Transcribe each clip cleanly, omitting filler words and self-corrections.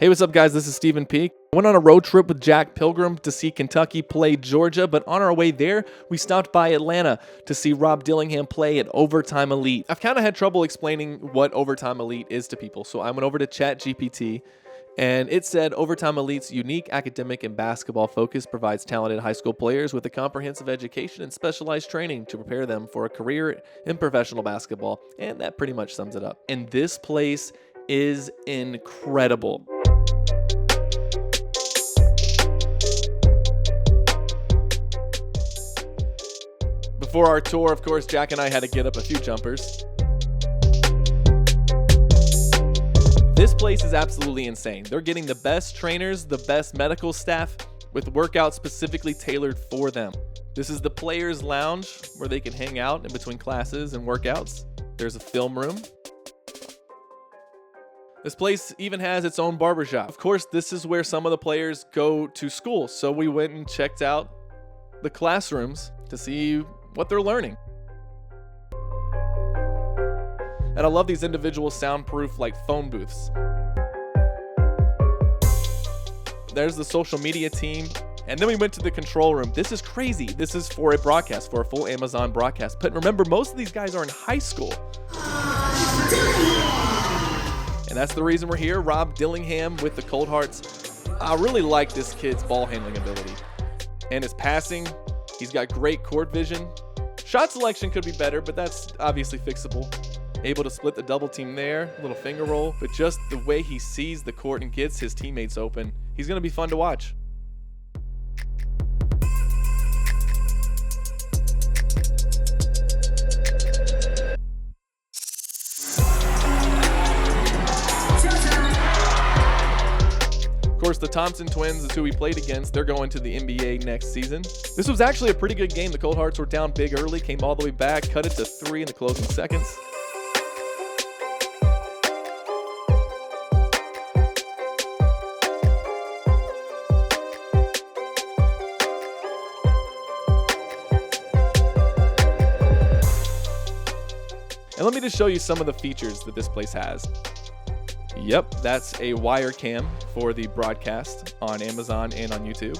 Hey, what's up, guys? This is Stephen Peake. I went on a road trip with Jack Pilgrim to see Kentucky play Georgia, but on our way there, we stopped by Atlanta to see Rob Dillingham play at Overtime Elite. I've kind of had trouble explaining what Overtime Elite is to people, so I went over to ChatGPT, and it said Overtime Elite's unique academic and basketball focus provides talented high school players with a comprehensive education and specialized training to prepare them for a career in professional basketball, and that pretty much sums it up. And this place is incredible. Before our tour, of course, Jack and I had to get up a few jumpers. This place is absolutely insane. They're getting the best trainers, the best medical staff, with workouts specifically tailored for them. This is the players' lounge where they can hang out in between classes and workouts. There's a film room. This place even has its own barbershop. Of course, this is where some of the players go to school, so we went and checked out the classrooms to see what they're learning. And I love these individual soundproof like phone booths. There's the social media team. And then we went to the control room. This is crazy. This is for a broadcast, for a full Amazon broadcast. But remember, most of these guys are in high school. And that's the reason we're here. Rob Dillingham with the Cold Hearts. I really like this kid's ball handling ability. And his passing. He's got great court vision. Shot selection could be better, but that's obviously fixable. Able to split the double team there, a little finger roll. But just the way he sees the court and gets his teammates open, he's going to be fun to watch. Of course, the Thompson twins is who we played against. They're going to the NBA next season. This was actually a pretty good game. The Cold Hearts were down big early, came all the way back, cut it to 3 in the closing seconds. And let me just show you some of the features that this place has. Yep, that's a wire cam for the broadcast on Amazon and on YouTube.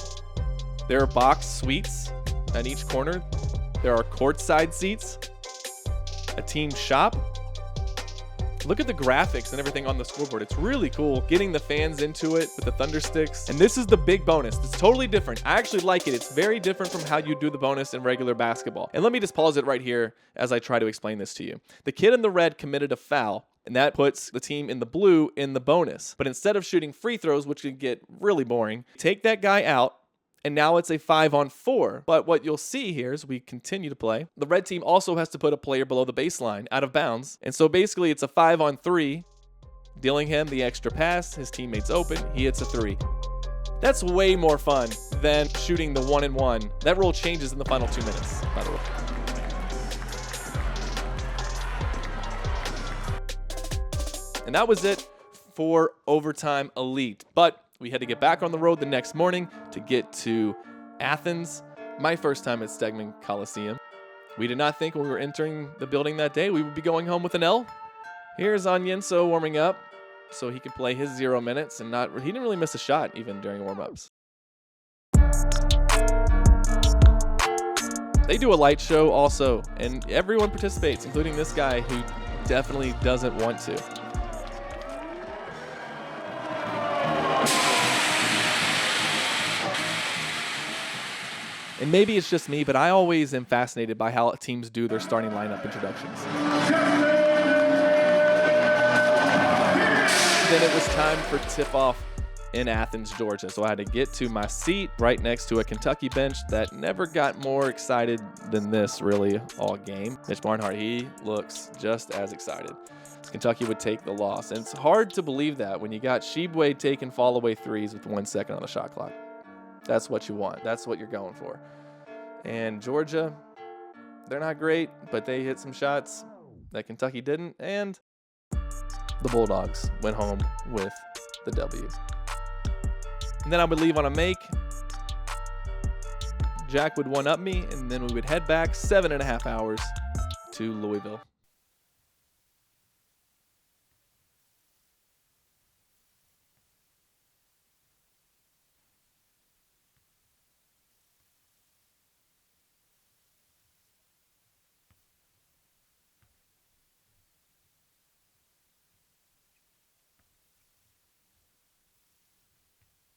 There are box suites at each corner. There are courtside seats, a team shop. Look at the graphics and everything on the scoreboard. It's really cool getting the fans into it with the thunder sticks. And this is the big bonus. It's totally different. I actually like it. It's very different from how you do the bonus in regular basketball. And let me just pause it right here as I try to explain this to you. The kid in the red committed a foul, and that puts the team in the blue in the bonus. But instead of shooting free throws, which can get really boring, take that guy out, and now it's a 5-on-4. But what you'll see here as we continue to play, the red team also has to put a player below the baseline out of bounds. And so basically it's a 5-on-3. Dillingham the extra pass, his teammates open, he hits a 3. That's way more fun than shooting the 1-and-1. That rule changes in the final 2 minutes, by the way. And that was it for Overtime Elite. But we had to get back on the road the next morning to get to Athens, my first time at Stegman Coliseum. We did not think when we were entering the building that day we would be going home with an L. Here's Onyenso warming up so he could play his 0 minutes, and he didn't really miss a shot even during warm-ups. They do a light show also, and everyone participates, including this guy who definitely doesn't want to. And maybe it's just me, but I always am fascinated by how teams do their starting lineup introductions. Then it was time for tip-off in Athens, Georgia. So I had to get to my seat right next to a Kentucky bench that never got more excited than this, really, all game. Mitch Barnhart, he looks just as excited. Kentucky would take the loss. And it's hard to believe that when you got Shibwe taking fall-away threes with 1 second on the shot clock. That's what you want. That's what you're going for. And Georgia, they're not great, but they hit some shots that Kentucky didn't, and the Bulldogs went home with the W. And then I would leave on a make. Jack would one-up me, and then we would head back 7.5 hours to Louisville.